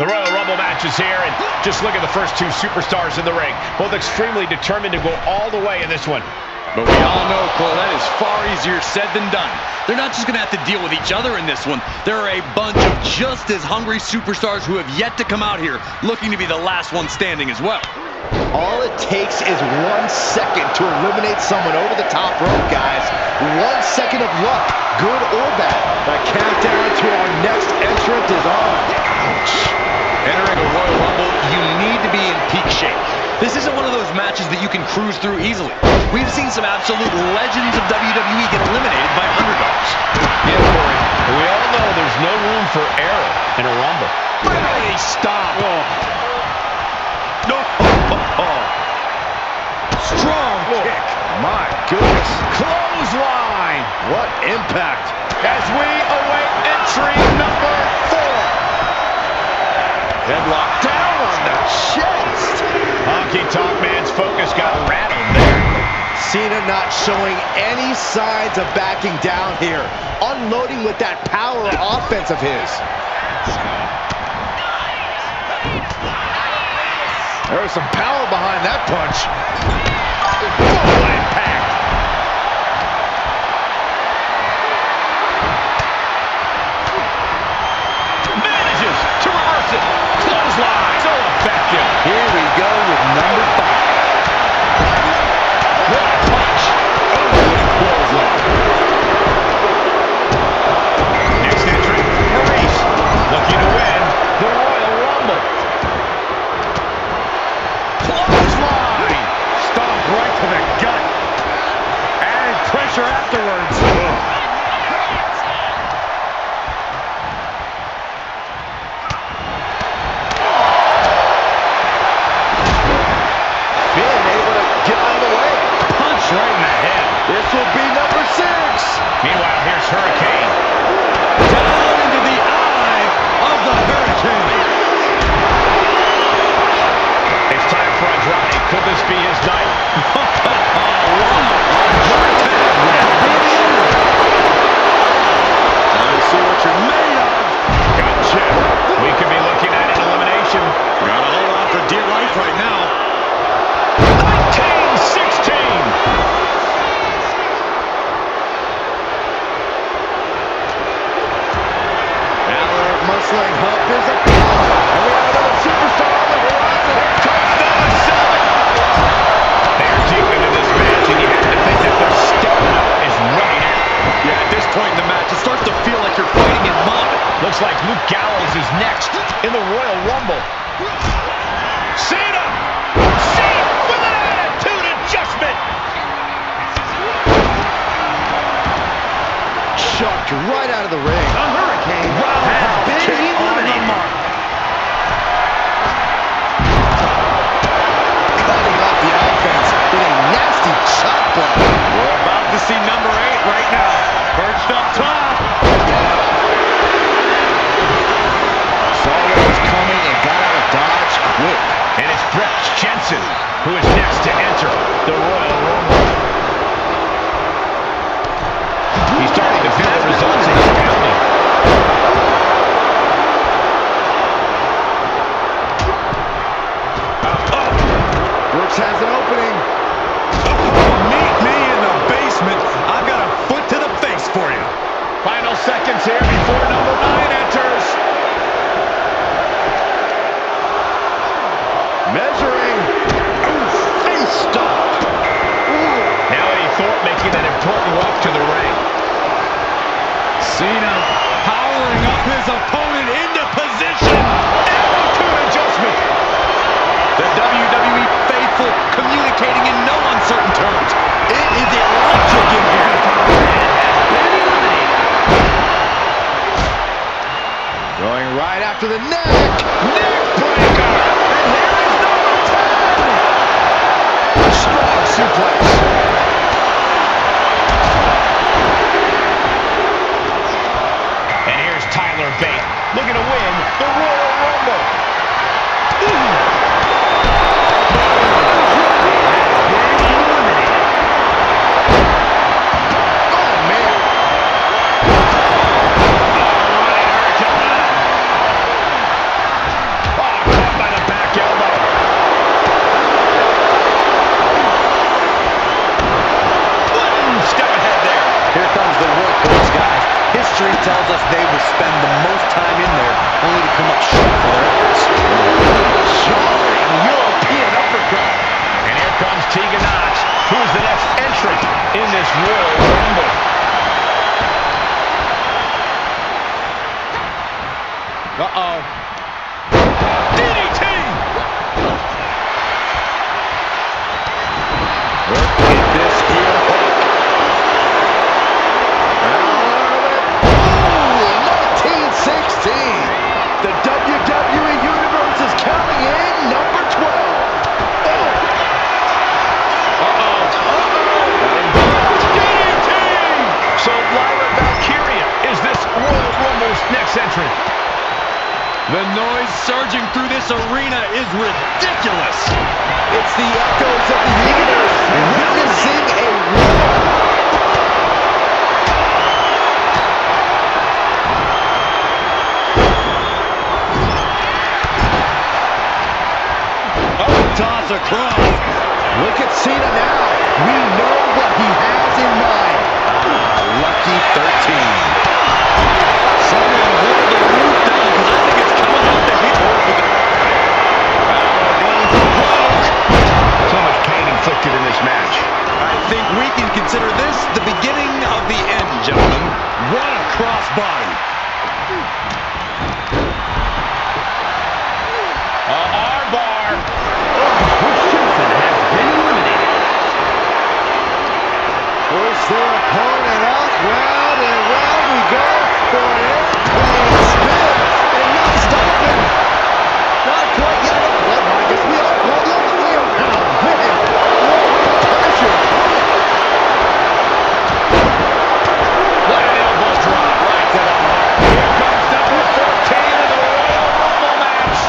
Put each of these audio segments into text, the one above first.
The Royal Rumble match is here, and just look at the first two superstars in the ring. Both extremely determined to go all the way in this one. But we all know, Cole, that is far easier said than done. They're not just going to have to deal with each other in this one. There are a bunch of just as hungry superstars who have yet to come out here looking to be the last one standing as well. All it takes is 1 second to eliminate someone over the top rope, guys. 1 second of luck, good or bad. The countdown to our next entrant is on. Ouch. Entering a Royal Rumble, you need to be in peak shape. This isn't one of those matches that you can cruise through easily. We've seen some absolute legends of WWE get eliminated by underdogs. Yeah, Corey, we all know there's no room for error in a Rumble. Really? Stop. No. Strong kick. My goodness. Clothesline. What impact. As we await entry number 4. Headlock down on the chest. Honky Tonk Man's focus got rattled there. Cena not showing any signs of backing down here. Unloading with that power offense of his. There's some power behind that punch. Full impact. Manages to reverse it. Clothesline. So effective. Here we go with number 5. What a punch. Oh, clothesline. Next entrant, Maurice. Looking to win the Royal Rumble. Clothesline. Stomp right to the gut. Added pressure afterwards. Being able to get out of the way. Punch right in the head. This will be number 6. Meanwhile, here's Hurricane. Down into the eye of the Hurricane. It's time for Andrade. Could this be his night? Time to see what you're made of. Gotcha. We could be looking at an elimination. Gotta hold on for dear life right now. 19-16. Balor muscling hump is a call. And we have another superstar on the horizon. Here comes number 7. They are deep into this match, and you have to think that their stamina is running out. Yeah, at this point in the match, it starts to feel like you're fighting in mud. Looks like Luke Gallows is next in the Royal Rumble. Cena! Cena with an attitude adjustment! Chucked right out of the ring. The Hurricane has been eliminated. Cutting off the offense with a nasty chop block. We're about to see number 8 right now. Perched up top. Saw what was coming and got out of dodge quick. And it's Brett Jensen who is next to enter the Royal Rumble. He's starting to feel the results in his family. Brooks has an opening. Meet me in the basement. I've got a foot to the face for you. Final seconds here before number 9 enters. Measuring. Ooh, face stop. Now Eddie Thorpe making that important walk to the ring. Cena powering up his opponent into position. Attitude adjustment. The WWE faithful communicating in no uncertain terms. It is electric in here. Going right after the neck. Neck breaker. And here is number 10. Strong suplex. And here's Tyler Bate looking to win the Royal Rumble. will spend the most time in there, only to come up short for their efforts. Jarring European uppercut. And here comes Tegan Knox, who's the next entrant in this Royal Rumble. Uh-oh. DDT! Look at this heel hook. Ooh, 1916. The WWE Universe is counting in number 12. DDT! So Lyra Valkyria is this Royal Rumble's next entrant. The noise surging through this arena is ridiculous. It's the echoes of the universe witnessing a war. Toss across. Look at Cena now. We know what he has in mind. Lucky 13. Someone hold the roof down because I think it's coming off the hip. So much pain inflicted in this match. I think we can consider this the beginning of the end, gentlemen. What a crossbody. Armbar. Push their opponent up, round and round we go for an airplane spin, and not stopping. Not quite yet. Well, I guess we are all over the air now. Man, what pressure. What an elbow drop right to the heart. Here comes number 14 in the Royal Rumble match.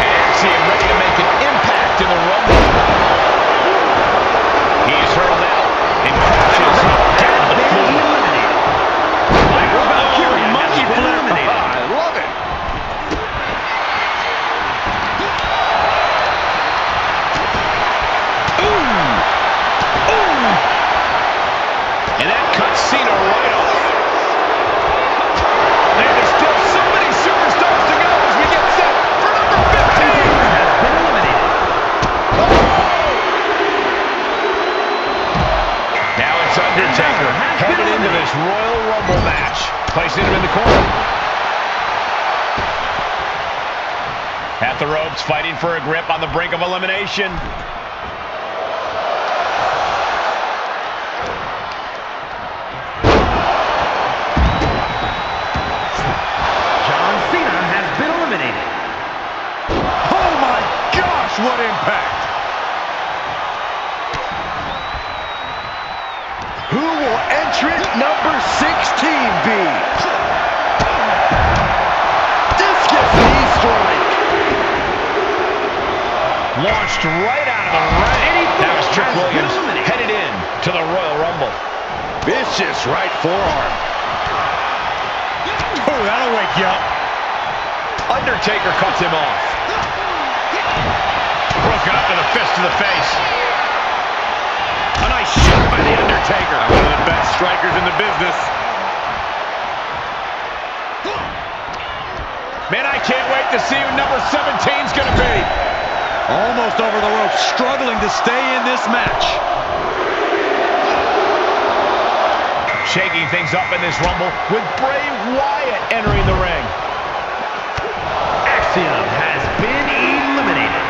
And see him ready to make an impact in the Rumble. He's hurled out and crashes down to the floor. Lyra Valkyria monkey has been flip. eliminated. I love it. And that cuts Cena right off. And there's still so many superstars to go as we get set for number 15. Has been eliminated. Now it's Undertaker headed into this Royal Rumble match. Placing him in the corner. At the ropes, fighting for a grip on the brink of elimination. Oh my gosh, what impact. Who will entrant number 16 be? Discus knee strike. Launched right out of the ring. Now it's Trick Williams headed in to the Royal Rumble. Vicious right forearm. Oh, that'll wake you up. Undertaker cuts him off. Broken up with a fist to the face. A nice shot by the Undertaker. One of the best strikers in the business. Man, I can't wait to see who number 17's going to be. Almost over the rope, struggling to stay in this match. Shaking things up in this Rumble with Bray Wyatt entering the ring. Axiom has been eliminated.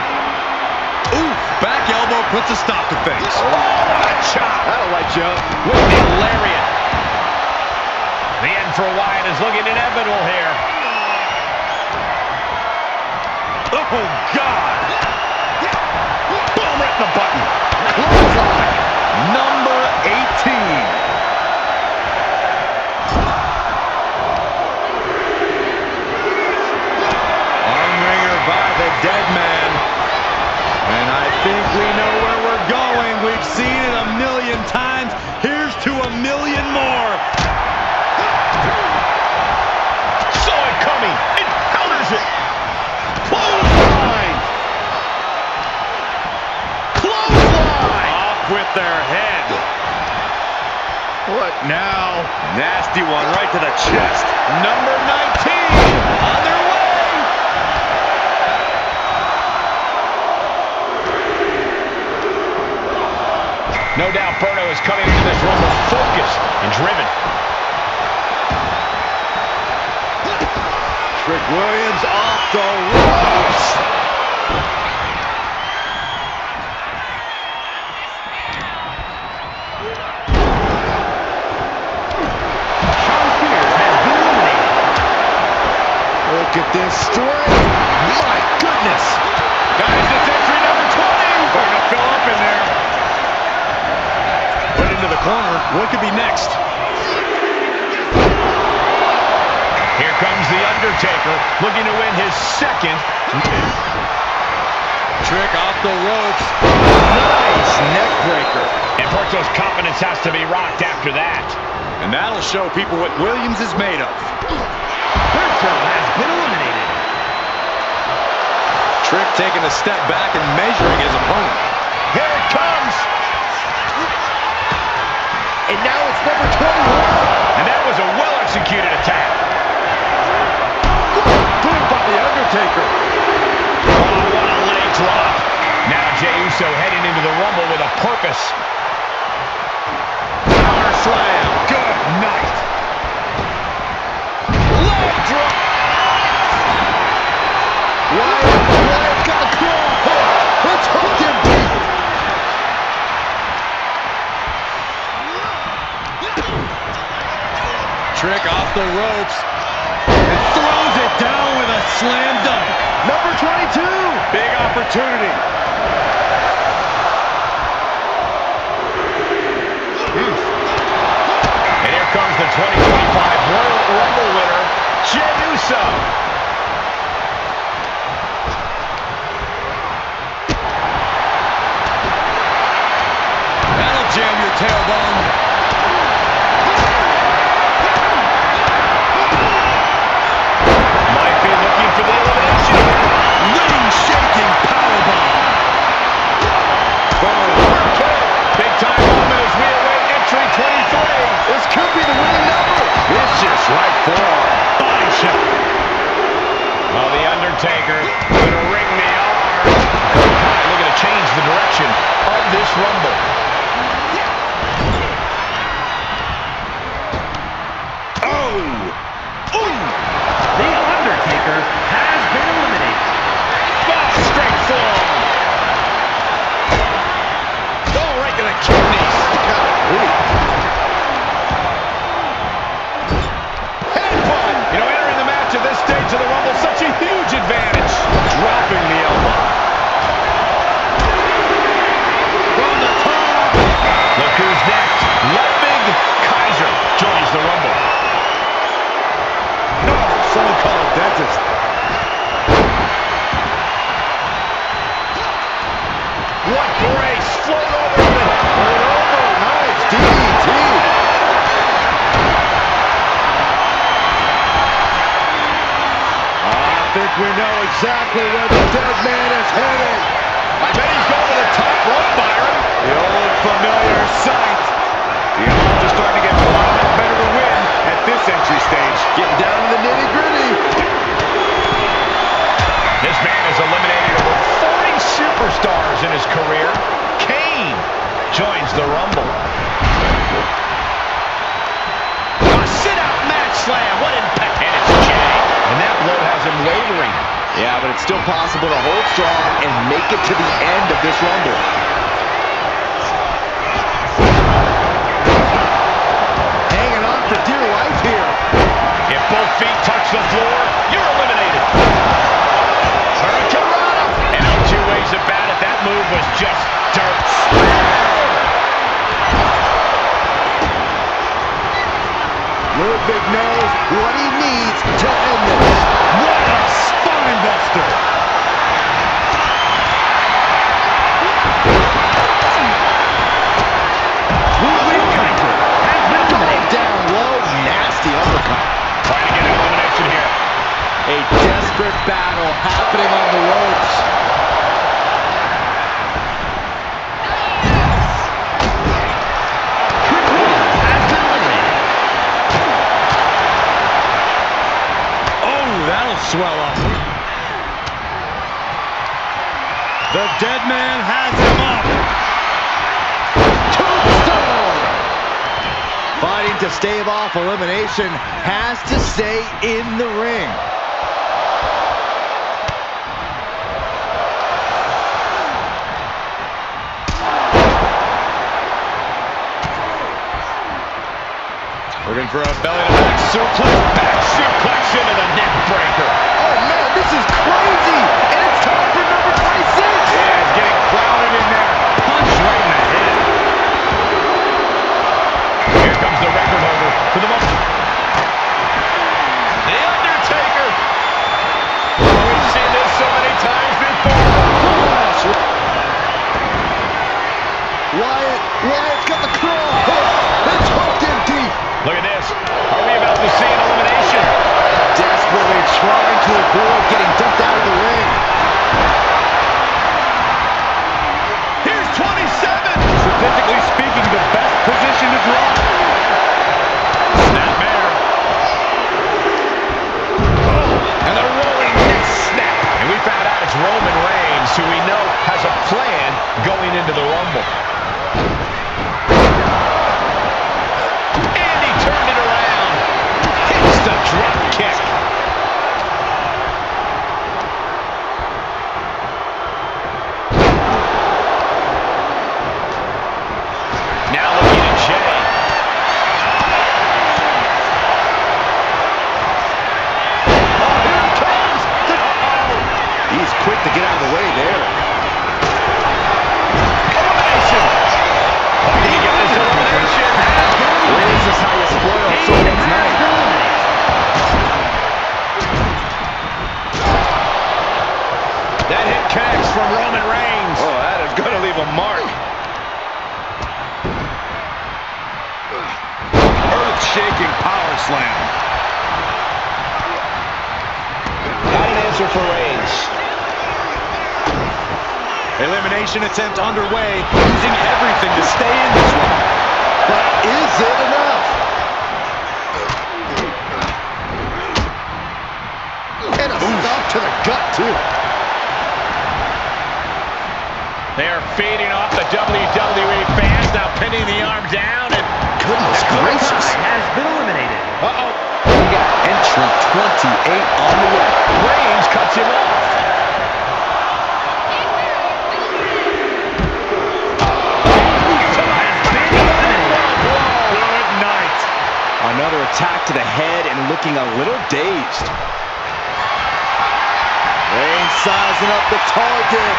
Oof, back elbow puts a stop to things. Oh, what a chop. That'll light you up. With the lariat. The end for Wyatt is looking inevitable here. Oh, God. Boom, right in the button. Number 18. By the dead man. And I think we know where we're going. We've seen it a million times. Here's to a million more. Saw it coming. It counters it. Clothesline. Clothesline. Off with their head. foot now. Nasty one right to the chest. Number 19 on their way. No doubt Berto is coming into this Rumble focused and driven. Trick Williams off the ropes. Look at this strength. My goodness. Guys, it's entry number 20. Starting to fill up in there. Put into the corner. What could be next? Here comes The Undertaker, looking to win his second. Trick off the ropes. Nice neck breaker. And Berto's confidence has to be rocked after that. And that'll show people what Williams is made of. Berto has been eliminated. Trick taking a step back and measuring his opponent. Here it comes. And now it's number 21. And that was a well-executed attack. Boom by The Undertaker. Oh, what a leg drop. Now Jey Uso heading into the Rumble with a purpose. Power slam. Good night. Leg drop. Wyatt got the claw. It's hooked him deep. Trick off the ropes. And throws it down with a slam dunk. Number 22. Big opportunity. And here comes the 2025 Royal Rumble winner, Jey Uso. That'll jam your tailbone. Might be looking for the elimination here. Ring-shaking powerbomb. Big time moment as we await entry 23. This could be the winning number. Vicious right forearm. Body shot. Oh, The Undertaker gonna ring the arm. Looking to change the direction of this Rumble. Oh! Ooh! The Undertaker has been eliminated. Oh, straight forearm. Oh, right to the kidneys. Headbutt. You know, entering the match at this stage of the Rumble, such a huge advantage. Dropping the elbow. From the top. Look who's next. Ludwig Kaiser joins the Rumble. No, someone call a dentist. What brace. Float over the... Nice DDT. I think we know exactly where the dead man is headed. I bet he's going to the top rope, Byron. The old familiar sight. The odds are starting to get a lot better to win at this entry stage. Getting down to the nitty-gritty. This man has eliminated over 40 superstars in his career. Kane joins the Rumble. A sit-out match slam. What impact. And it's Jey. And that blow has him wavering. Yeah, but it's still possible to hold strong and make it to the end of this Rumble. Hanging on for dear life here. If both feet touch the floor, you're eliminated. Hurricanrana. And out two ways about it. That move was just dirt. Ludwig knows what he needs to end this. What a spine buster. Ludwig Kaiser has been eliminated. Down low, nasty uppercut. Trying to get an elimination here. A desperate battle happening on the ropes. Trick Williams has been eliminated. will swell up. The dead man has him up. Tombstone! Fighting to stave off elimination, has to stay in the ring. Looking for a belly-to-back suplex. Back suplex into the neck breaker. Oh man, this is crazy! And it's time for number 26! Yeah, it's getting crowded in there. Punch right in the head. Here comes the record holder for the moment. The Undertaker. Oh, we've seen this so many times before. Wyatt's got the claw hook. It's hooked in deep. Look at this. Are we about to see an elimination? Desperately trying to avoid getting dumped out of the ring. Here's 27. Statistically speaking, the best position to drop. Snapmare. Oh, and the rolling neck snap. And we found out it's Roman Reigns, who we know has a plan going into the Rumble. And he turned it around. Hits the drop kick. Now looking at Jay. Oh, here it comes. He's quick to get out of the way there. Elimination. Oh, did he get this elimination? This is how you spoil someone's night. That hit connects from Roman Reigns. Oh, that is going to leave a mark. Earth-shaking power slam. Got an answer for Reigns. Elimination attempt underway, using everything to stay in this one. But is it enough? And a stop to the gut, too. They are feeding off the WWE fans, now pinning the arm down, and Goodness gracious. has been eliminated. uh-oh, We got entrant 28 on the way. Reigns cuts him off. Good night. Another attack to the head and looking a little dazed. Reigns sizing up the target.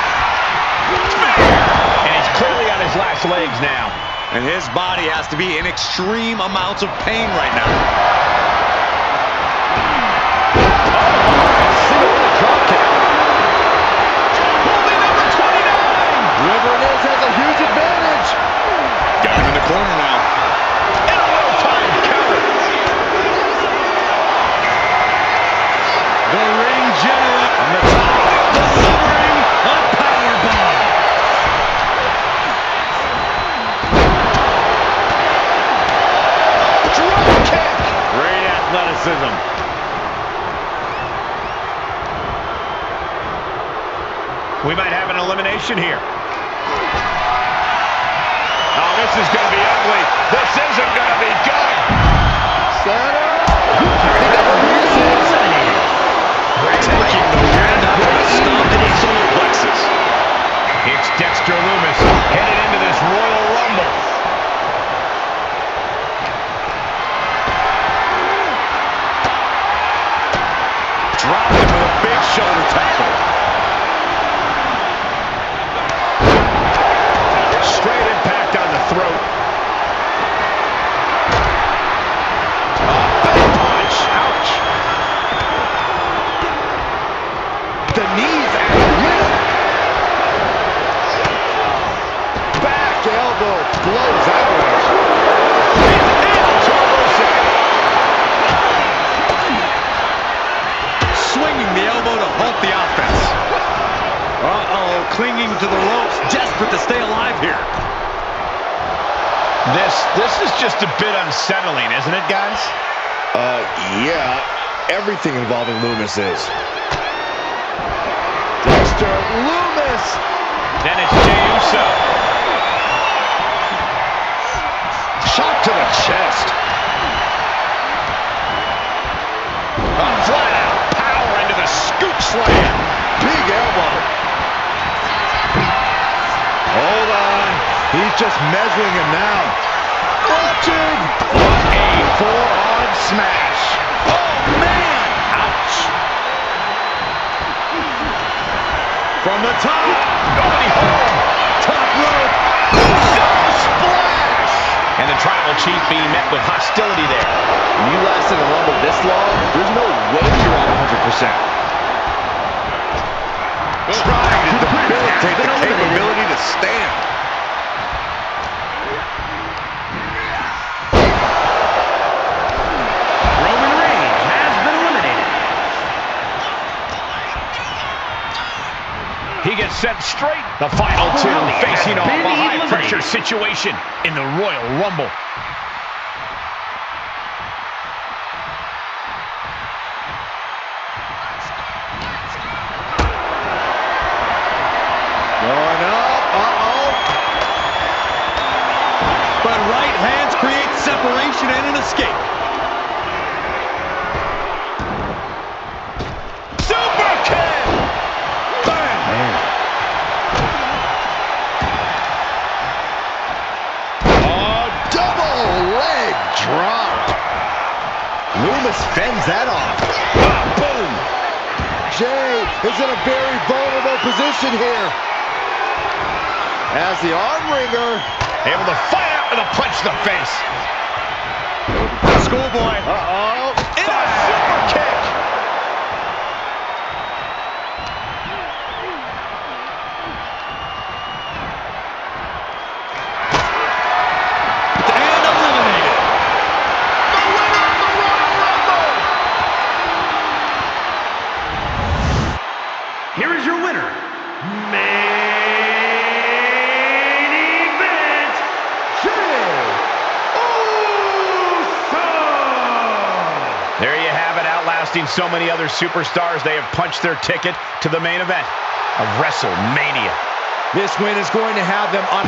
And he's clearly on his last legs now. And his body has to be in extreme amounts of pain right now. Holding number 29. Whoever it is has a huge advantage. Got him in the corner now. And a well-timed counter. The ring general on the top. Delivering a powerbomb. Drop kick. Great athleticism. We might have an elimination here. Oh, this is going to be ugly. This isn't going to be good. Center. I think that's who this is. Taking the win out of the stomp to the solar plexus. It's Dexter Lumis headed into this Royal Rumble. Dropped him with a big shoulder tackle. Straight impact on the throat. Big punch. Ouch. The knees at the wrist. Back elbow blows outwards. Swinging the elbow to halt the offense. Uh-oh, clinging to the ropes, desperate to stay alive here. This is just a bit unsettling, isn't it, guys? Yeah. everything involving Lumis is. Dexter Lumis! Then it's Jey Uso. Shot to the chest. A flat-out power into the scoop slam. Big elbow. Hold on. He's just measuring him now. Watching. A forearm smash. Oh, man. Ouch. From the top. Nobody home. Top rope. Splash. And the Tribal Chief being met with hostility there. When you last in a Rumble this long, there's no way you're at 100%. Trying to debilitate the capability to stand. Roman Reigns has been eliminated. He gets sent straight. The final two facing off a high-pressure situation in the Royal Rumble. Going up. Uh-oh. But right hands create separation and an escape. Super kick. Bang. Man. Oh, double leg drop. Lumis fends that off. Boom. Jey is in a very vulnerable position here. As the arm wringer Able to fight out with a punch to the face. Schoolboy. Uh-oh. In a super kick. And eliminated. The winner of the Royal Rumble. Here is your winner, main event, Jey Uso! There you have it, outlasting so many other superstars. They have punched their ticket to the main event of WrestleMania. This win is going to have them on.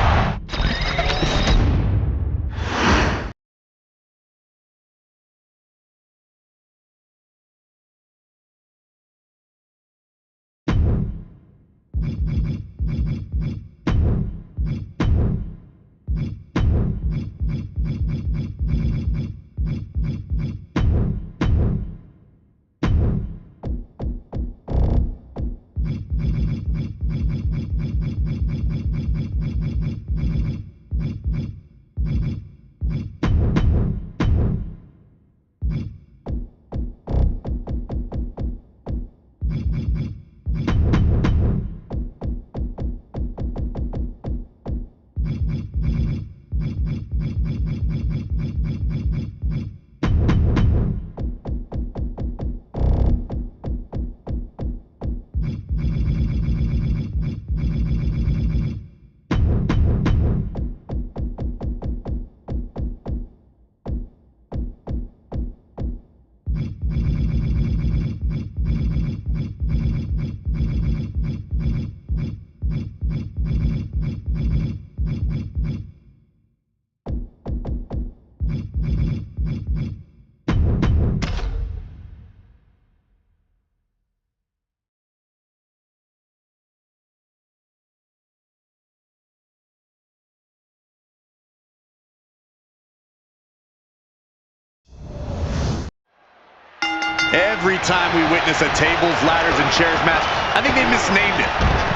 Every time we witness a tables, ladders, and chairs match, I think they misnamed it.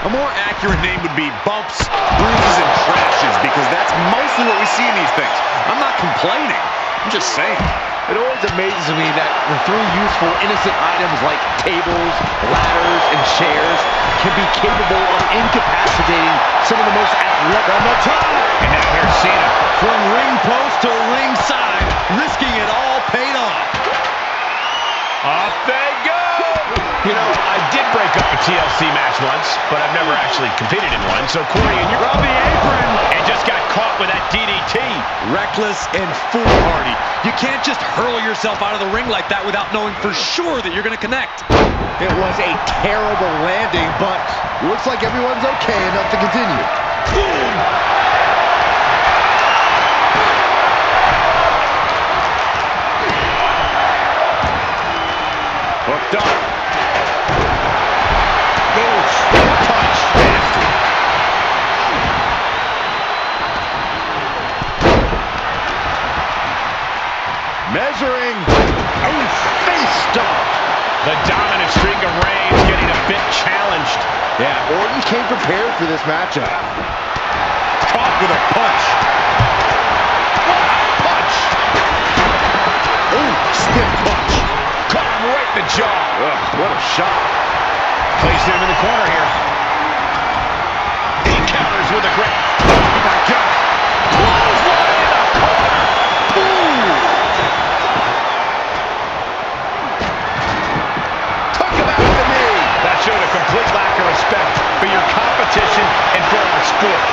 A more accurate name would be bumps, bruises, and crashes, because that's mostly what we see in these things. I'm not complaining. I'm just saying. It always amazes me that through useful, innocent items like tables, ladders, and chairs can be capable of incapacitating some of the most athletic on the top. And now here's Cena. From ring post to ringside, risking it all paid off. Up they go! You know, I did break up a TLC match once, but I've never actually competed in one. So, Corey, and you're on the apron and just got caught with that DDT. Reckless and foolhardy. You can't just hurl yourself out of the ring like that without knowing for sure that you're going to connect. It was a terrible landing, but looks like everyone's okay enough to continue. Hooked up. Punch. Nasty. Measuring. Oh, face stomp. The dominant streak of Reigns getting a bit challenged. Yeah, Orton came prepared for this matchup. Caught with a punch. Punch. Ooh, stiff punch. Caught him right in the jaw. Ugh, what a shot. Placed him in the corner here. He counters with a great. Oh my God. Clothesline in the corner. Ooh. Took him out at the knee. That showed a complete lack of respect for your competition and for our sport.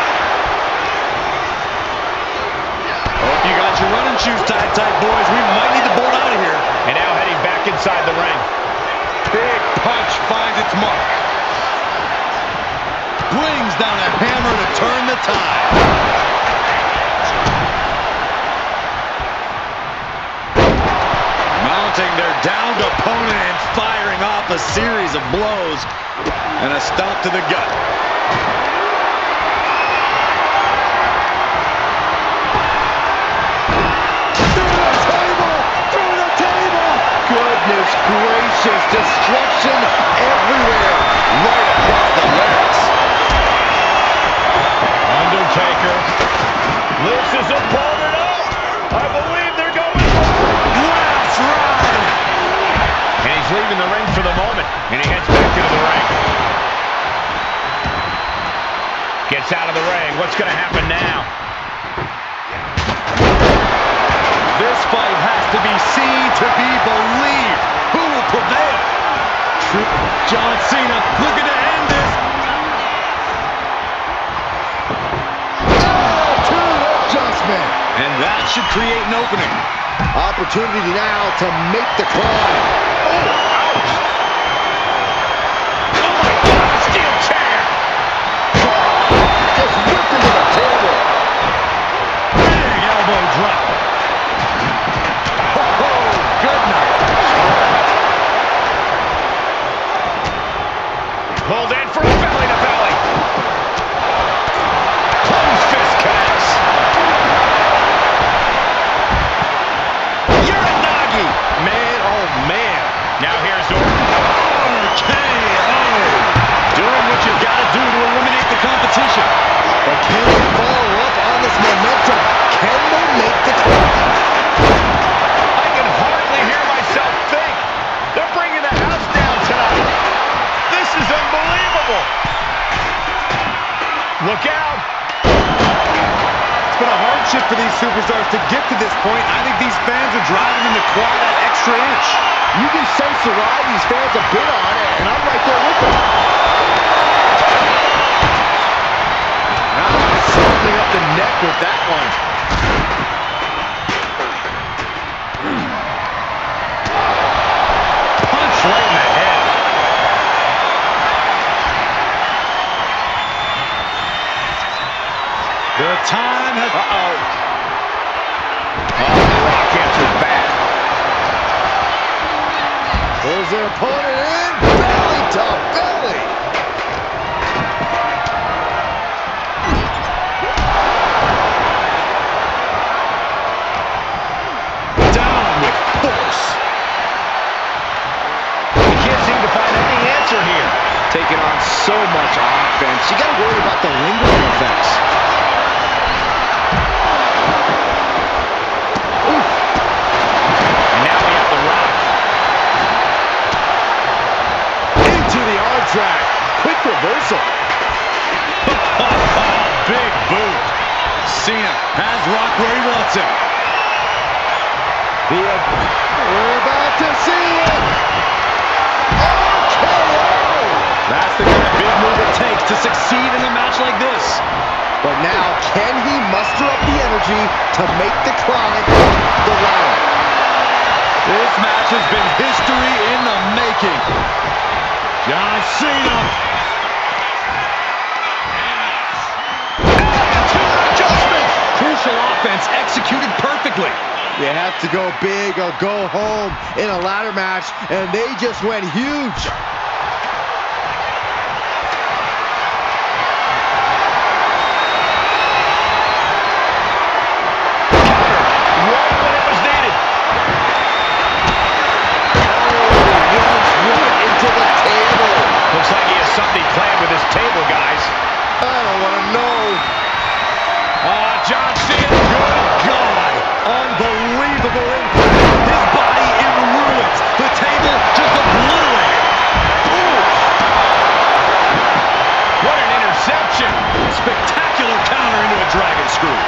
Hope you got your running shoes tied tight, boys. We might need to bolt out of here. And now heading back inside the ring. Big punch finds its mark. Brings down a hammer to turn the tide. Mounting their downed opponent and firing off a series of blows and a stomp to the gut. Goodness gracious, destruction everywhere, right across the legs. Undertaker lifts his opponent up. I believe they're going for glass ride. And he's leaving the ring for the moment. And he heads back into the ring. Gets out of the ring. What's going to happen now? This fight has to be seen to be believed. Who will prevail? John Cena looking to end this. Adjustment. And that should create an opening. Opportunity now to make the climb. Oh, ouch. Oh, my God, a steel chair. Just whipped into the table. Big elbow drop. Oh, good night. Pulled in for a belly to belly. Closed fist connects. Uranagi. Man, oh man. Now here's Orton. RKO. Doing what you've got to do to eliminate the competition. But can they follow up on this momentum? Can they make the climb? I can hardly hear myself think. They're bringing the house down tonight. This is unbelievable. Look out. It's been a hardship for these superstars to get to this point. I think these fans are driving them to claw that extra inch. You can sense the ride these fans have been on it, and I'm right there with them. Now something up the neck with that one. Punch right in the head. The time has... Uh-oh. Oh, the Rock answered back. Pulls their opponent in. Belly to belly. Down with force. He can't seem to find any answer here. Taking on so much offense. You got to worry about the lingering effects. And now we have the Rock. Into the arm drag. Quick reversal. Big boot. Cena has Rock where he wants him. We're about to see it. RKO. takes to succeed in a match like this. But now, can he muster up the energy to make the climb up the ladder? This match has been history in the making. John Cena. Crucial offense executed perfectly. You have to go big or go home in a ladder match, and they just went huge. Right when it was needed. Right into the table. Looks like he has something planned with his table, guys. I don't want to know. John Cena. Good God. Unbelievable impact. His body in ruins. The table just obliterated. Ooh. What an interception. Spectacular counter into a dragon screw.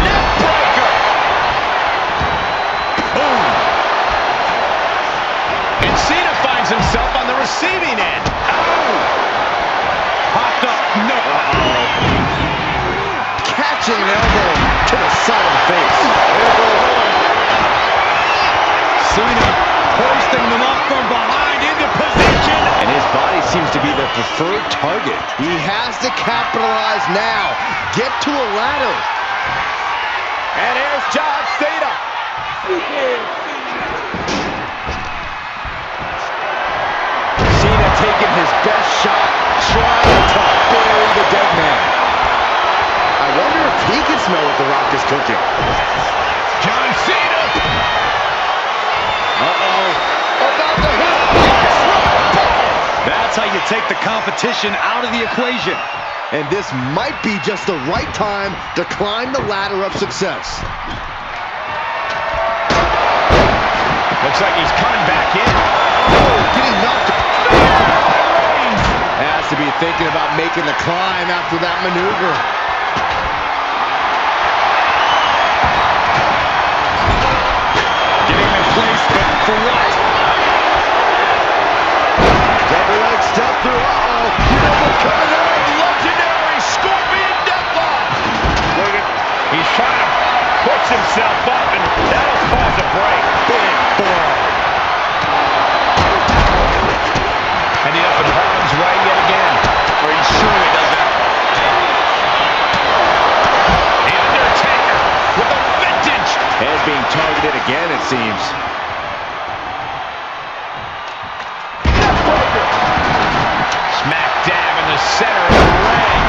Neck breaker. Boom. And Cena finds himself on the receiving end. Oh. Popped up. No. Catching an elbow to the side of the face. Cena hoisting them up from behind into position. And his body seems to be the preferred target. He has to capitalize now. Get to a ladder. And here's John Cena. Cena taking his best shot, trying to bury the dead man. I wonder if he can smell what The Rock is cooking. John Cena. Uh-oh. About the hip. That's how you take the competition out of the equation. And this might be just the right time to climb the ladder of success. Looks like he's coming back in. Oh, getting knocked. Has to be thinking about making the climb after that maneuver. Getting him in place, but for what? Double leg step through. Uh-oh. You know what's coming up. Legendary Scorpion Deathlock. Look at, he's trying to push himself up, and that'll cause a break. Big forearm. And he's up in harm's way yet again. Or he surely doesn't. The Undertaker with a vintage. Head being targeted again, it seems. Smack dab in the center of the ring.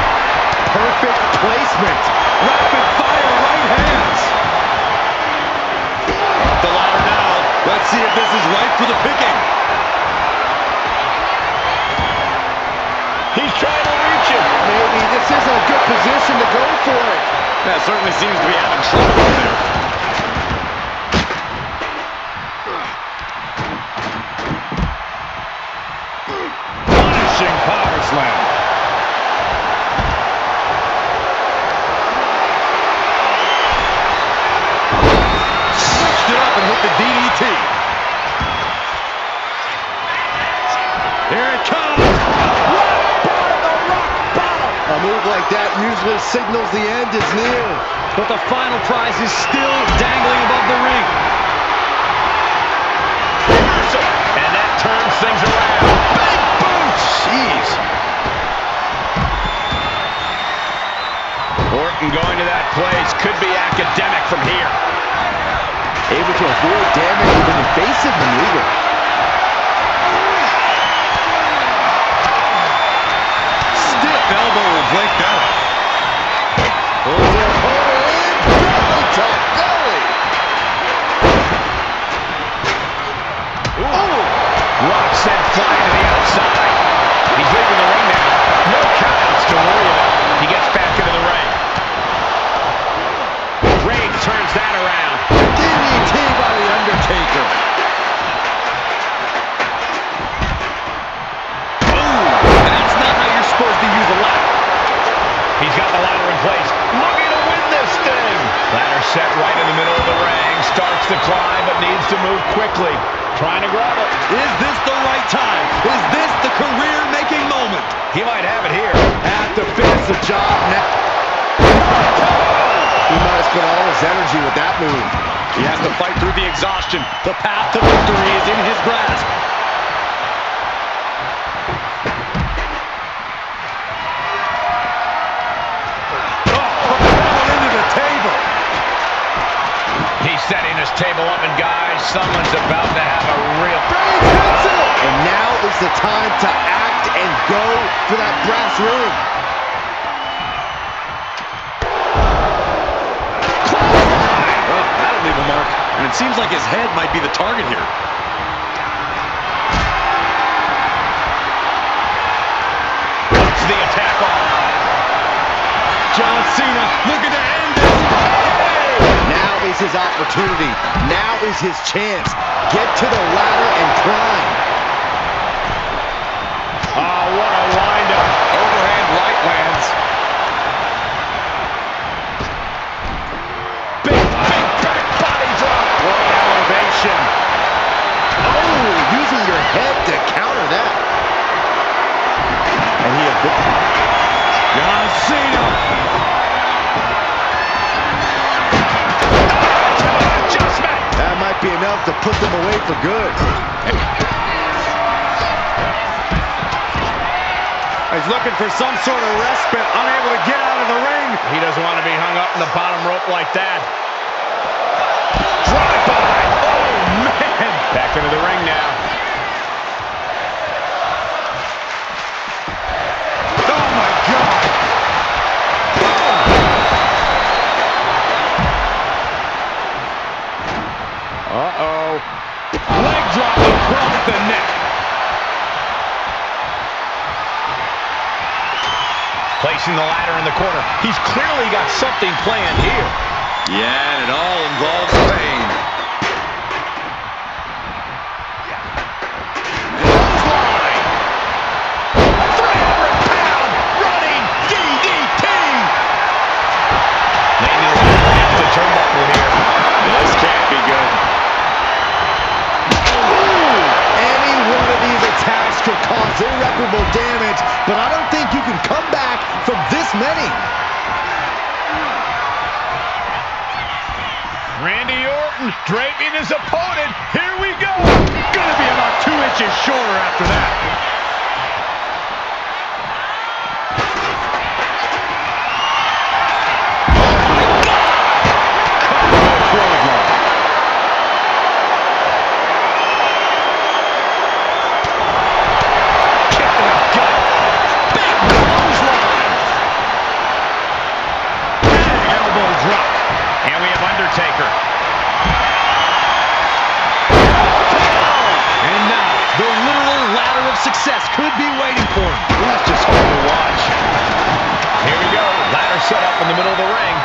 Perfect placement. Rapid fire right hands. Up the ladder now. Let's see if this is right for the picking. He's trying to reach him. Maybe this isn't a good position to go for it. That certainly seems to be having trouble out there. Punishing power slam. Switched it up and hit the DDT. Here it comes. A move like that usually signals the end is near. But the final prize is still dangling above the ring. And that turns things around. Big boot. Jeez. Orton going to that place could be academic from here. Able to avoid damage with an evasive maneuver. Stiff elbow will break that up. Rock sent flying to the outside. He's leaving the ring now. No countouts to worry about. He gets back into the ring. Reigns turns that around. DDT by The Undertaker. That's not how you're supposed to use a ladder. He's got the ladder in place. Looking to win this thing. Ladder set right in the middle of the ring. Starts to climb, but needs to move quickly. Trying to grab it. Is this the right time? Is this the career-making moment? He might have it here. Have to finish the job now. He might have spent all his energy with that move. He has to fight through the exhaustion. The path to victory is in his grasp. Into the table. He's setting his table up, and guys, someone's about to have a real... And now is the time to act and go for that brass ring. Oh, that'll leave a mark. And it seems like his head might be the target here. Puts the attack on. John Cena looking to end this. Now is his opportunity. Now is his chance. Get to the ladder and climb. Oh, what a windup. Overhand right lands. Big back body drop. What elevation. Oh, using your head to counter that. And he John Cena. Adjustment. That might be enough to put them away for good. He's looking for some sort of respite, unable to get out of the ring. He doesn't want to be hung up in the bottom rope like that. Drive-by. Oh, man. Back into the ring now. Oh, my God. Uh-oh. Leg drop across the neck. Placing the ladder in the corner. He's clearly got something planned here. Yeah, and it all involves pain. Clothesline. 300-pound running DDT. Landing the ladder into the turnbuckle here. This can't be good. Any one of these attacks could cause irreparable damage, but I don't think you can come back from this many. Randy Orton draping his opponent. Here we go. Gonna be about 2 inches shorter after that. Kick in the gut. Big clothesline. Elbow drop. And we have Undertaker. And now, the literal ladder of success could be waiting for him. That's just hard to watch. Here we go. Ladder set up in the middle of the ring.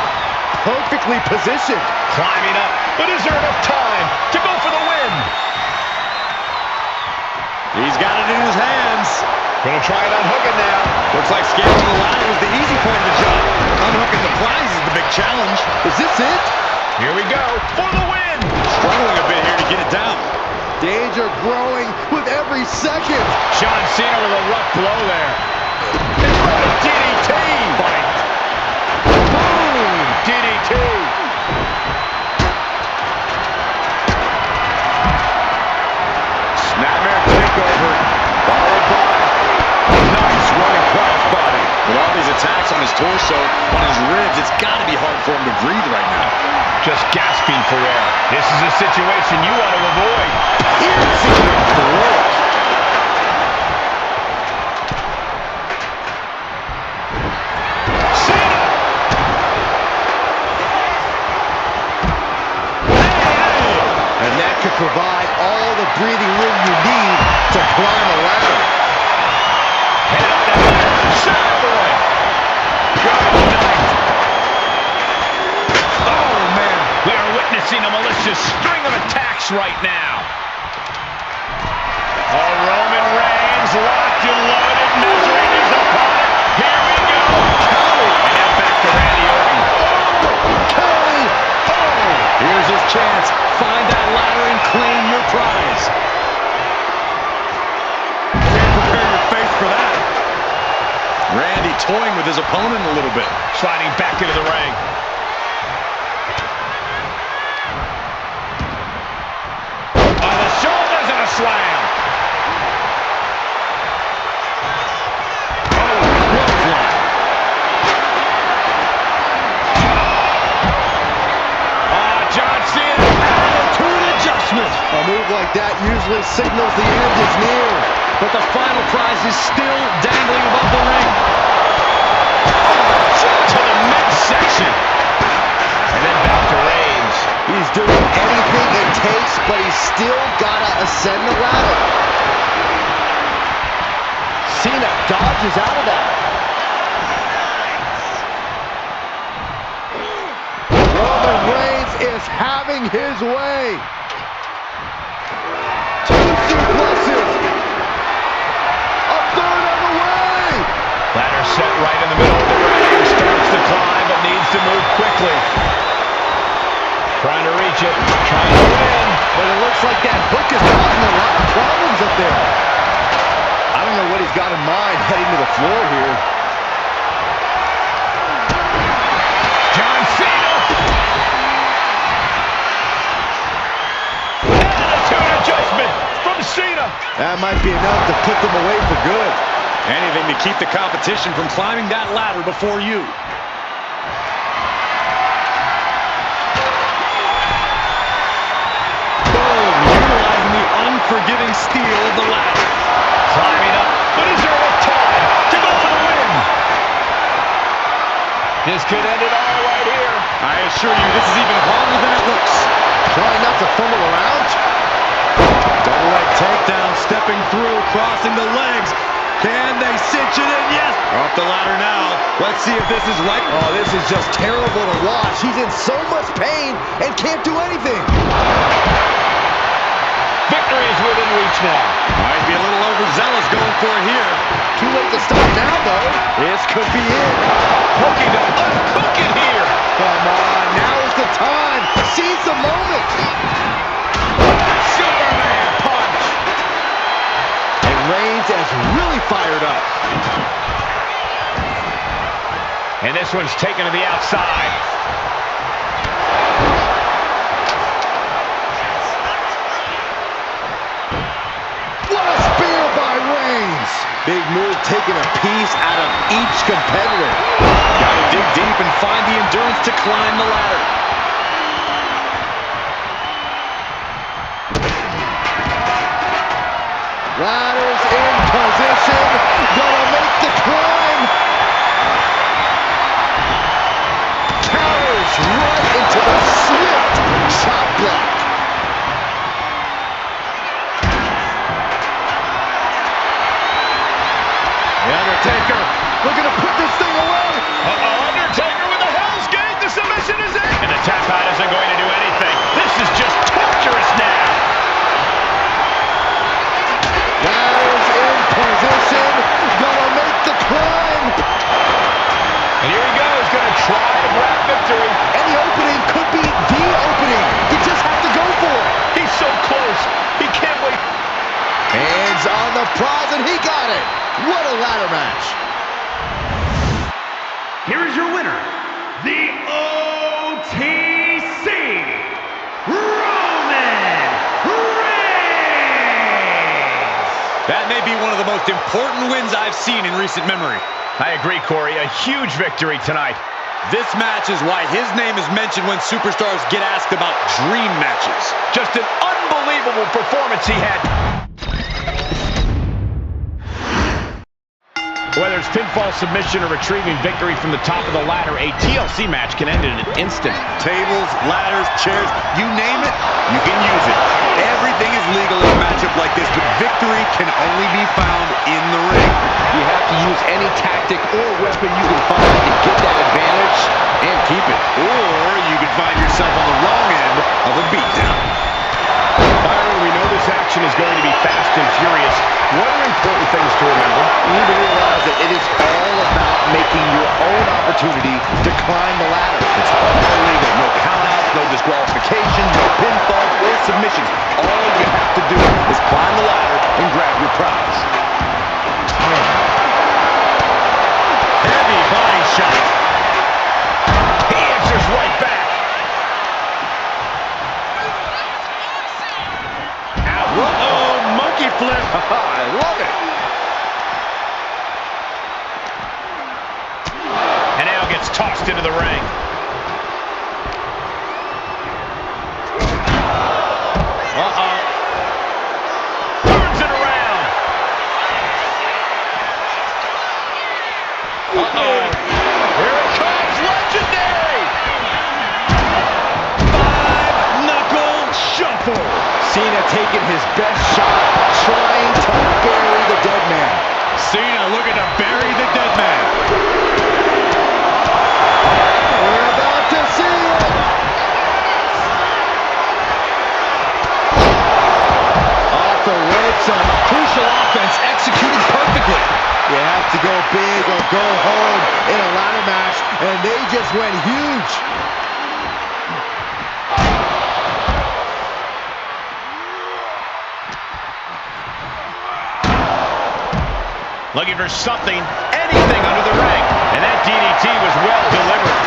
Perfectly positioned. Climbing up. But is there enough time to go for the win? He's got it in his hands. Gonna try and unhook it now. Looks like scaling the ladder was the easy part of the job. Unhooking the prize is the big challenge. Is this it? Here we go for the win. Struggling a bit here to get it down. Danger growing with every second. John Cena with a rough blow there. DDT. Fight. Boom. DDT. Snapmare takeover. Followed by nice running crossbody. With all these attacks on his torso, on his ribs, it's got to be hard for him to breathe right now. Just gasping for air. This is a situation you want to avoid. Piercing the throat. Cena. And that could provide all the breathing room you need to climb a ladder. Head up that ladder. Cena boy. Good night. Oh, man. We are witnessing a malicious string of attacks right now. Oh, Roman Reigns locked and loaded, measuring his opponent. Here we go. And now back to Randy Orton. Kelly! Oh! Here's his chance. Find that ladder and claim your prize. Can't prepare your face for that. toying with his opponent a little bit. Sliding back into the ring. On the shoulders and a slam. Oh, clothesline. John Cena. Attitude adjustment. A move like that usually signals the end is near. But the final prize is still dangling above the ring. To the midsection. And then back to Reigns. He's doing anything it takes, but he's still got to ascend the ladder. Cena dodges out of that. Roman Reigns is having his way. Two suplexes. A third on the way. Ladder set right in the middle of the ring. Starts to climb, but needs to move quickly. Trying to reach it. Trying to win. But it looks like that hook is causing a lot of problems up there. I don't know what he's got in mind heading to the floor here. John Cena. Attitude adjustment from Cena. That might be enough to put them away for good. Anything to keep the competition from climbing that ladder before you. Boom, utilizing the unforgiving steel of the ladder. Climbing up, but is there enough time to go for the win? This could end it all right here. I assure you, this is even harder than it looks. Trying not to fumble around. Double leg takedown, stepping through, crossing the legs. Can they cinch it in? Yes! Off the ladder now. Let's see if this is right. Oh, this is just terrible to watch. He's in so much pain and can't do anything. Victory is within reach now. Might be a little overzealous going for it here. Too late to stop now, though. This could be it. Looking to uncook it here. Come on, now is the time. Seize the moment. Superman punch. And Reigns is really fired up. And this one's taken to the outside. What a spear by Reigns. Big move, taking a piece out of each competitor. Gotta dig deep and find the endurance to climb the ladder. Ladder's in position. Gonna make the climb. Counters right into the swift chop block. The Undertaker looking to put this thing away. Undertaker with a Hell's Gate. The submission is in. And the tap out isn't going to do anything. This is just torturous now. Ladder's in position. Gonna make the climb. And here he goes, going to try to grab victory. Any opening could be the opening. You just have to go for it. He's so close. He can't wait. Hands on the prize, and he got it. What a ladder match. Here is your winner, the OTC, Roman Reigns. That may be one of the most important wins I've seen in recent memory. I agree, Corey. A huge victory tonight. This match is why his name is mentioned when superstars get asked about dream matches. Just an unbelievable performance he had. Whether it's pinfall, submission, or retrieving victory from the top of the ladder, a TLC match can end in an instant. Tables, ladders, chairs, you name it, you can use it. Everything is legal in a matchup like this, but victory can only be found in the ring. You have to use any tactic or weapon you can find to get that advantage and keep it. Or you can find yourself on the wrong end of a beatdown. Byron, we know this action is going to be fast and furious. What are important things to remember? You need to realize that it is all about making your own opportunity to climb the ladder. It's all legal. No countouts, no disqualifications, no pinfalls or submissions. All you have to do is climb the ladder and grab your prize. Head I love it. And now gets tossed into the ring. Uh-oh. Turns it around. Uh-oh. Here it comes. Legendary. Five-knuckle shuffle. Cena taking his best shot, trying to bury the dead man. Cena looking to bury the dead man. We're about to see it. Off the ropes, a crucial offense executed perfectly. You have to go big or go home in a ladder match, and they just went huge. Looking for something, anything under the ring. And that DDT was well delivered.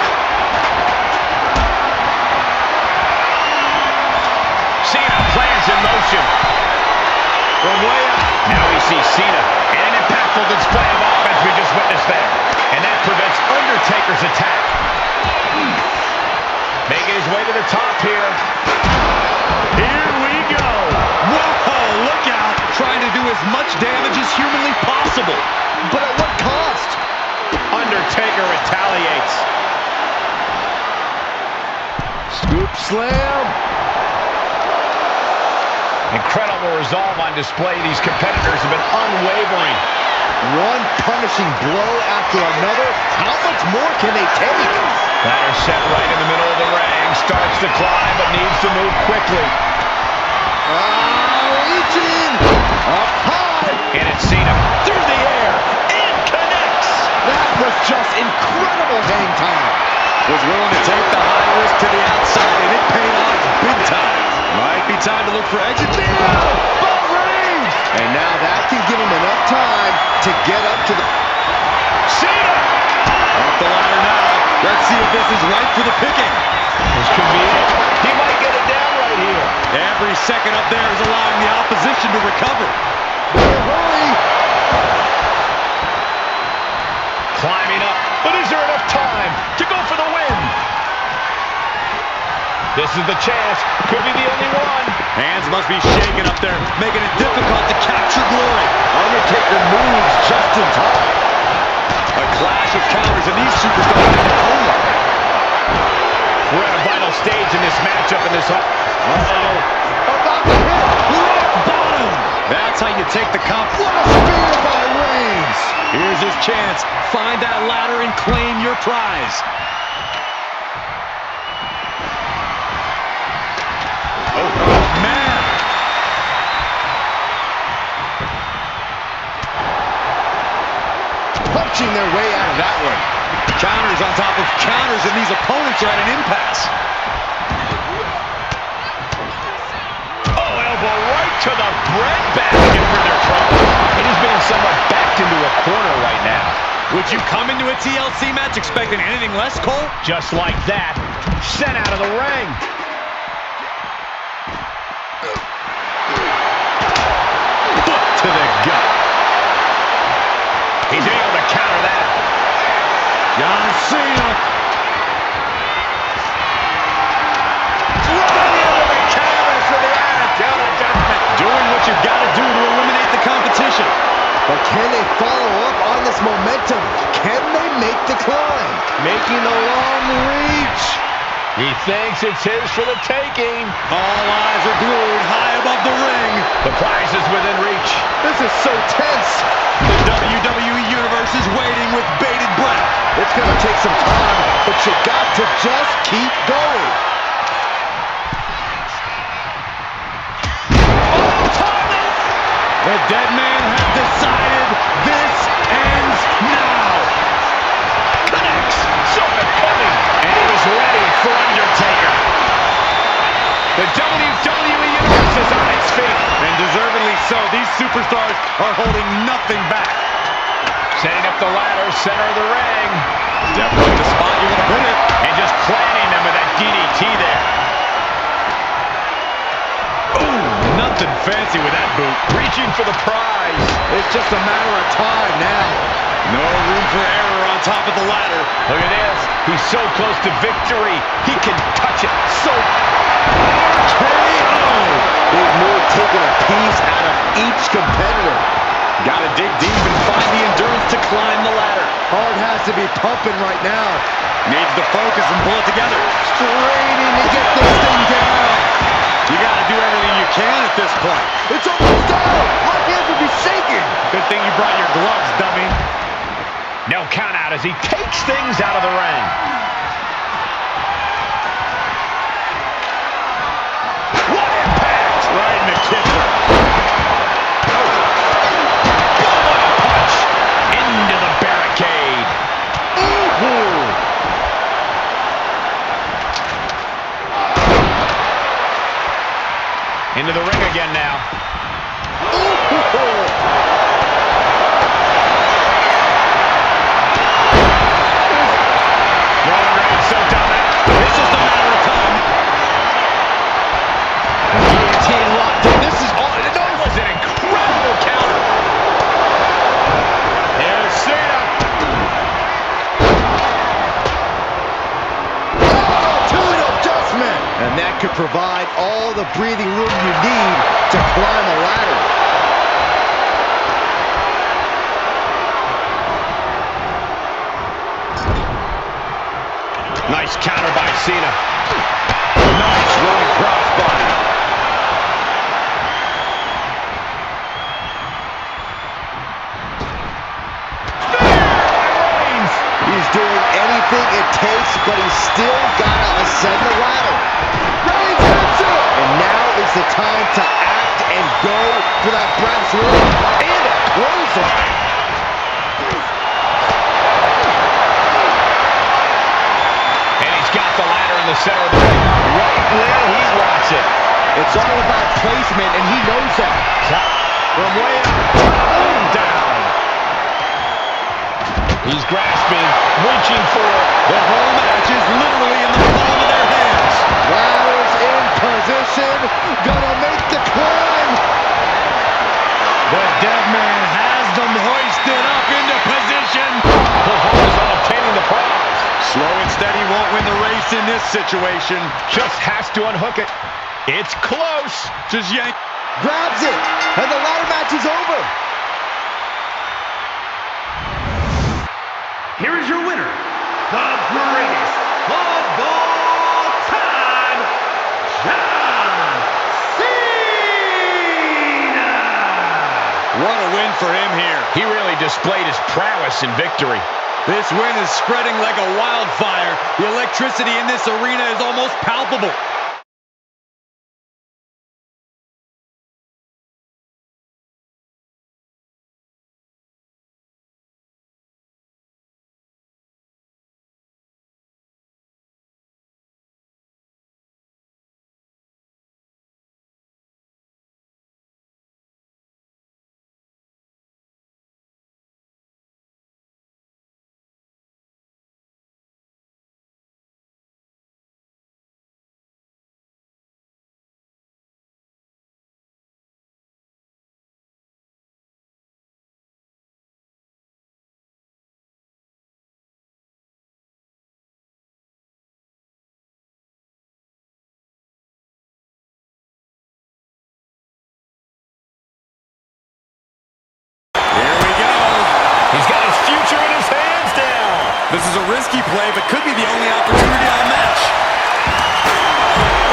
Cena plans in motion. From way up. Now we see Cena. And an impactful display of offense we just witnessed there. And that prevents Undertaker's attack. Making his way to the top here. Here we go. Whoa, look out. Trying to do as much damage as humanly possible. But at what cost? Undertaker retaliates. Scoop slam. Incredible resolve on display. These competitors have been unwavering. One punishing blow after another. How much more can they take? Ladder set right in the middle of the ring. Starts to climb, but needs to move quickly. Reaching. Up high. And it's Cena through the air. It connects. That was just incredible hang time. Was willing to take the high risk to the outside, and it paid off big time. Might be time to look for exit. But Reigns. And now that can give him enough time to get up to the... Cena! Off the ladder now. Let's see if this is right for the picking. This could be it. He might get it down right here. Every second up there is allowing the opposition to recover. Hurry. Climbing up. But is there enough time to go for the win? This is the chance. Could be the only one. Hands must be shaking up there, making it difficult to capture glory. Undertaker moves just in time. A clash of counters, and these superstars in their own right. We're at a vital stage in this matchup in this... Uh-oh. About to hit. Rock bottom. That's how you take the comp. What a spear by Reigns. Here's his chance. Find that ladder and claim your prize. Oh, man. Punching their way out of that one. Counters on top of counters, and these opponents are at an impasse. Oh, elbow right to the breadbasket for their trouble. And he's being somewhat backed into a corner right now. Would you come into a TLC match expecting anything less, Cole? Just like that, sent out of the ring. Foot to the gut. He's able to counter that. John Cena. Running into the canvas for the attitude adjustment. Doing what you've got to do to eliminate the competition. But can they follow up on this momentum? Can they make the climb? Making the long reach. He thinks it's his for the taking. All eyes are glued high above the ring. The prize is within reach. This is so tense. The WWE Universe is waiting with bated breath. It's going to take some time, but you got to just keep going. The dead man has decided this ends now. Connects. Saw it coming. And he was ready for Undertaker. The WWE Universe is on its feet. And deservedly so. These superstars are holding nothing back. Setting up the ladder, center of the ring. Definitely the spot you want to put it. And just planting them with that DDT there. Ooh, nothing Something fancy with that boot. Reaching for the prize. It's just a matter of time now. No room for error on top of the ladder. Look at this. He's so close to victory. He can touch it. So KO! They've really taken a piece out of each competitor. Gotta dig deep and find the endurance to climb the ladder. Heart has to be pumping right now. Needs to focus and pull it together. Straining to get this thing down. You gotta do everything you can at this point. It's almost down. My hands would be shaking. Good thing you brought your gloves, dummy. no count out as he takes things out of the ring. What impact! Right in the kisser. Punch into the barricade. Into the ring again now. Roman Reigns soaked on that. It's just a matter of time. Guillotine locked in. This is all. That was an incredible counter. Here's Cena. To an adjustment. And that could provide all the breathing room you need to climb a ladder. Nice counter by Cena. Nice running crossbody. Reigns. He's doing anything it takes, but he's still got to ascend the ladder. Reigns hits it! And now is the time to act and go for that brass ring and a clothesline. And he's got the ladder in the center of the ring. Right where he wants it. It's all about placement, and he knows that. From way up, down. He's grasping, reaching for it. The whole match is literally in the palm of their hands. Ladders in position, gonna make the climb. The dead man has them hoisted up into position. The focus on obtaining the prize. Slow and steady won't win the race in this situation. Just has to unhook it. It's close. Just yank. Grabs it, and the ladder match is over. Here is your winner, the greatest of all time, John Cena! What a win for him here. He really displayed his prowess in victory. This win is spreading like a wildfire. The electricity in this arena is almost palpable. This is a risky play, but could be the only opportunity on the match.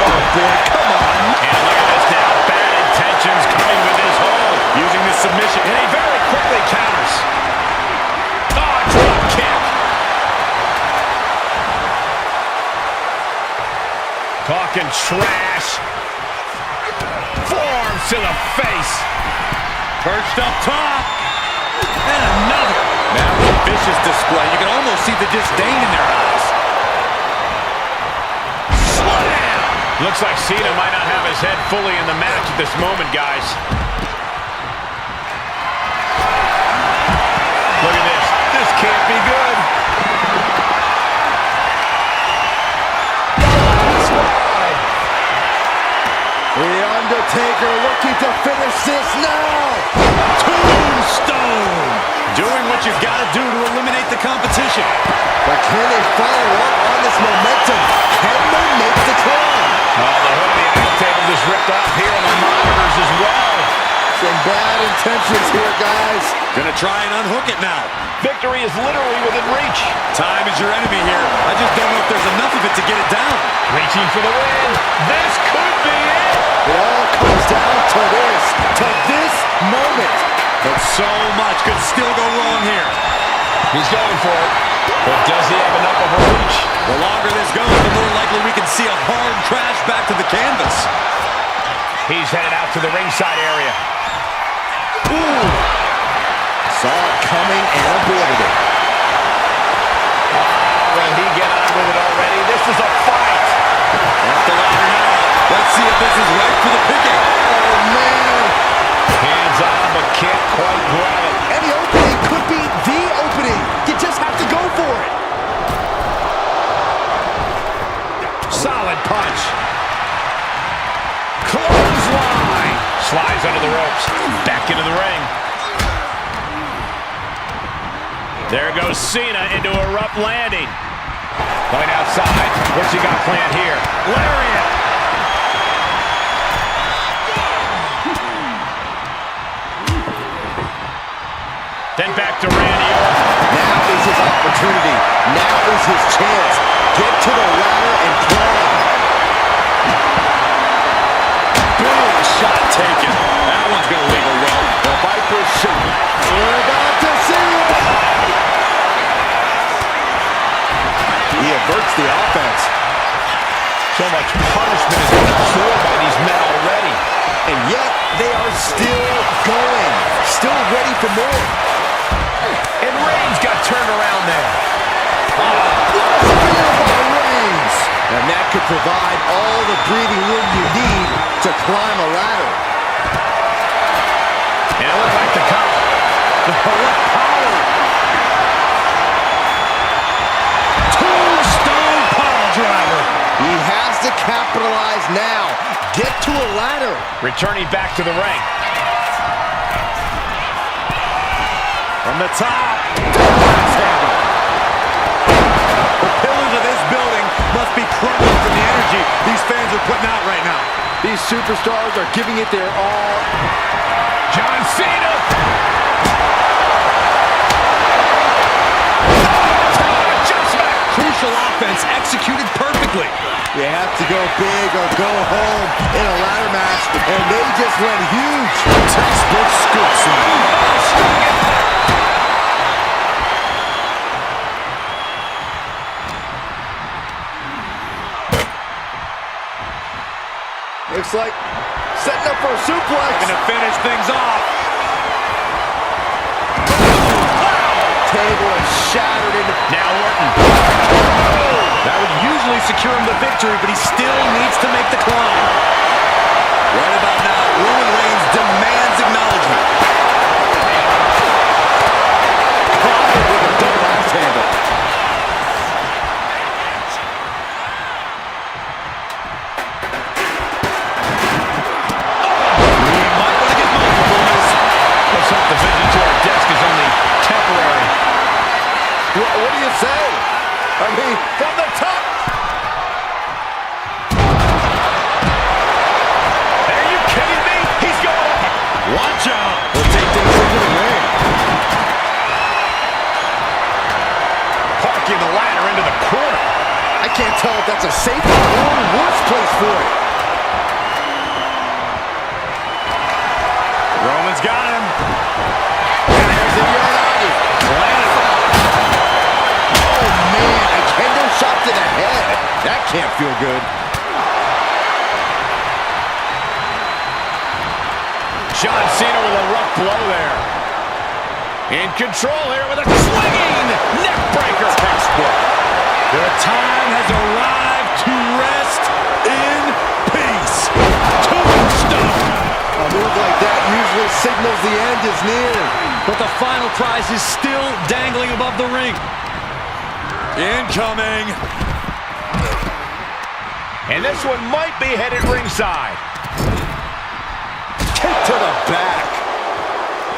Oh boy, come on. And look at this now. Bad intentions coming with his hold. Using this submission. And he very quickly counters. Oh, drop kick. Talking trash. Forearms to the face. Perched up top. And another. That was a vicious display. You can almost see the disdain in their eyes. Slam! Looks like Cena might not have his head fully in the match at this moment, guys. Look at this. This can't be good. The Undertaker looking to finish this now. Tombstone! Doing what you've got to do to eliminate the competition. But can they follow up on this momentum? Can they make the climb? Oh, the hood of the announce table just ripped off here on the monitors as well. Some bad intentions here, guys. Gonna try and unhook it now. Victory is literally within reach. Time is your enemy here. I just don't know if there's enough of it to get it down. Reaching for the win. This could be it. It all comes down to this moment. But so much could still go wrong here. He's going for it. But does he have enough of a reach? The longer this goes, the more likely we can see a hard crash back to the canvas. He's headed out to the ringside area. Ooh. Saw it coming and avoided it. Will he get on with it already? This is a fight. Off the ladder now. Let's see if this is right for the picking. Oh, man. Hands on, but can't quite grab it. And the opening could be the opening. You just have to go for it. Solid punch. Clothesline. Slides under the ropes. Back into the ring. There goes Cena into a rough landing. Going outside. What's he got planned here? Lariat. Then back to Randy Orton. Now is his opportunity. Now is his chance. Get to the ladder and climb. Boom, shot taken. That one's going to leave a well. The Viper's shot. We're about to see it. He averts the offense. So much punishment has been absorbed by these men already. And yet, they are still going. Still ready for more. And Reigns got turned around there. Spear by Reigns. And that could provide all the breathing room you need to climb a ladder. And it looked like the count. What power! Tombstone piledriver. He has to capitalize now. Get to a ladder. Returning back to the ring. From the top. The pillars of this building must be crumbling from the energy these fans are putting out right now. These superstars are giving it their all. John Cena. Crucial offense executed perfectly. You have to go big or go home in a ladder match, and they just went huge. Textbook scoops. Looks like setting up for a suplex. Going to finish things off. Table is shattered into... Now Orton. That would usually secure him the victory, but he still needs to make the climb. Right about now, Roman Reigns demands acknowledgement. Caught with a double axe handle. We might want to get multiple, boys. Let's hope the visit to our desk is only temporary. What do you say? I mean, From the top. Are you kidding me? He's going up. Watch out. we'll take things into the ring. Parking the ladder into the corner. I can't tell if that's a safe or a worse place for it. Roman's got him. And there's the Uranagi. Oh, man, a kendo shot to the head. That can't feel good. John Cena with a rough blow there. In control here with a swinging neck breaker. Textbook. The time has arrived to rest in peace. Tombstone. A move like that usually signals the end is near. But the final prize is still dangling above the ring. Incoming. And this one might be headed ringside. to the back.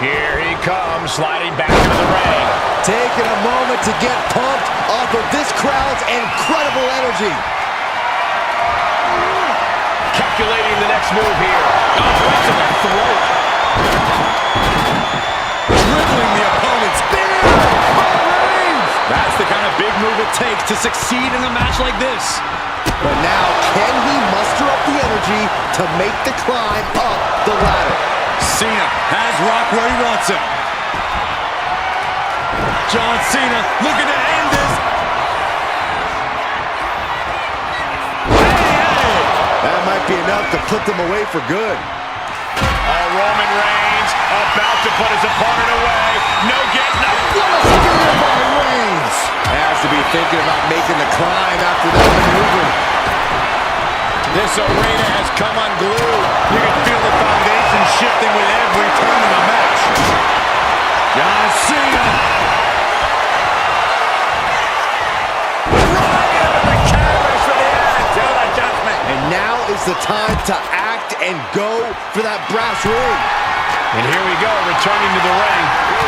Here he comes, sliding back into the ring. Taking a moment to get pumped off of this crowd's incredible energy. Calculating the next move here. Oh, right to the throat. Dribbling the opponent's spear. That's the kind of big move it takes to succeed in a match like this. But now, can he muster up the energy to make the climb up the ladder? Cena has Rock where he wants him. John Cena looking to end this. That might be enough to put them away for good. Oh, Roman Reigns about to put his opponent away. No getting up. What a spear by Reigns! Has to be thinking about making the climb after that maneuver. This arena has come unglued. You can feel the foundation shifting with every turn in the match. John Cena. Right into the canvas for the attitude adjustment. And now is the time to act and go for that brass ring. And here we go, returning to the ring.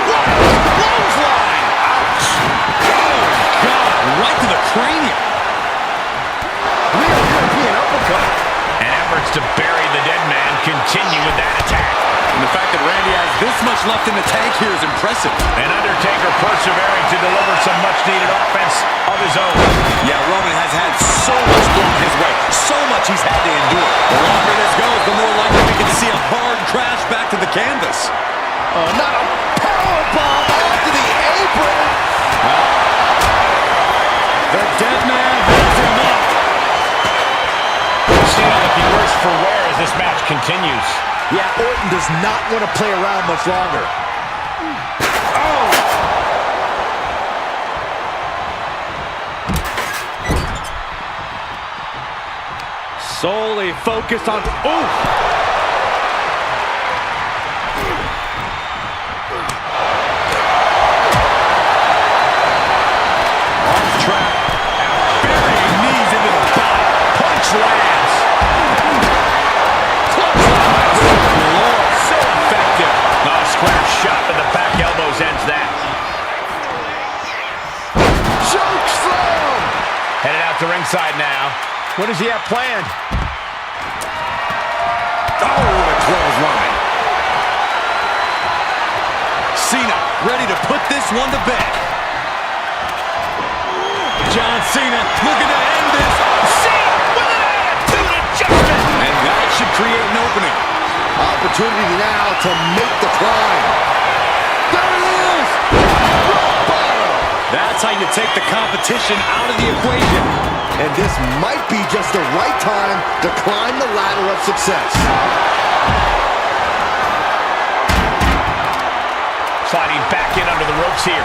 What a clothesline! Ouch! Oh, God, right to the cranium. Real European uppercut. And efforts to bury the dead man continue with that attack. And the fact that Randy has this much left in the tank here is impressive. And Undertaker persevering to deliver some much-needed offense of his own. Yeah, Roman has had so much thrown his way, so much he's had to endure. The longer this goes, the more likely we can see a hard crash back to the canvas. Oh, not a powerbomb onto the apron. The dead man holds him up. Cena looking worse for wear as this match continues. Yeah, Orton does not want to play around much longer. Oh! Solely focused on... Ooh! To ringside now. What does he have planned? Oh, the clothesline. Cena ready to put this one to bed. John Cena looking to end this. Cena with an attitude adjustment. And that should create an opening. Opportunity now to make the climb. There it is! That's how you take the competition out of the equation. And this might be just the right time to climb the ladder of success. Sliding back in under the ropes here.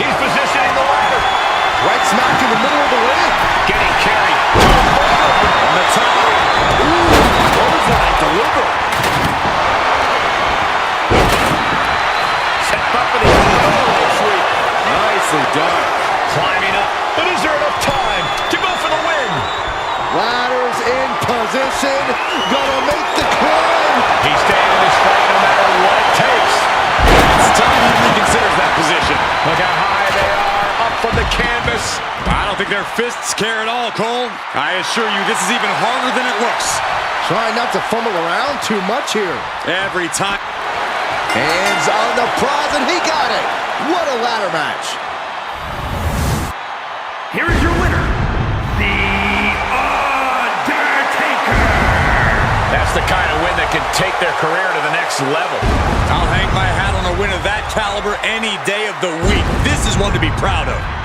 He's positioning the ladder. Right smack in the middle of the ring. Getting carried. On the top. Clothesline delivered. Set up for the sweep. Nicely done. Climbing up. But is there enough time to go for the win? Ladders in position. Gonna make the climb. He's staying in this fight no matter what it takes. It's time he reconsiders that position. Look how high they are up from the canvas. I don't think their fists care at all, Cole. I assure you, this is even harder than it looks. Try not to fumble around too much here. Every time. Hands on the prize, and he got it. What a ladder match. Here is your winner, The Undertaker. That's the kind of win that can take their career to the next level. I'll hang my hat on a win of that caliber any day of the week. This is one to be proud of.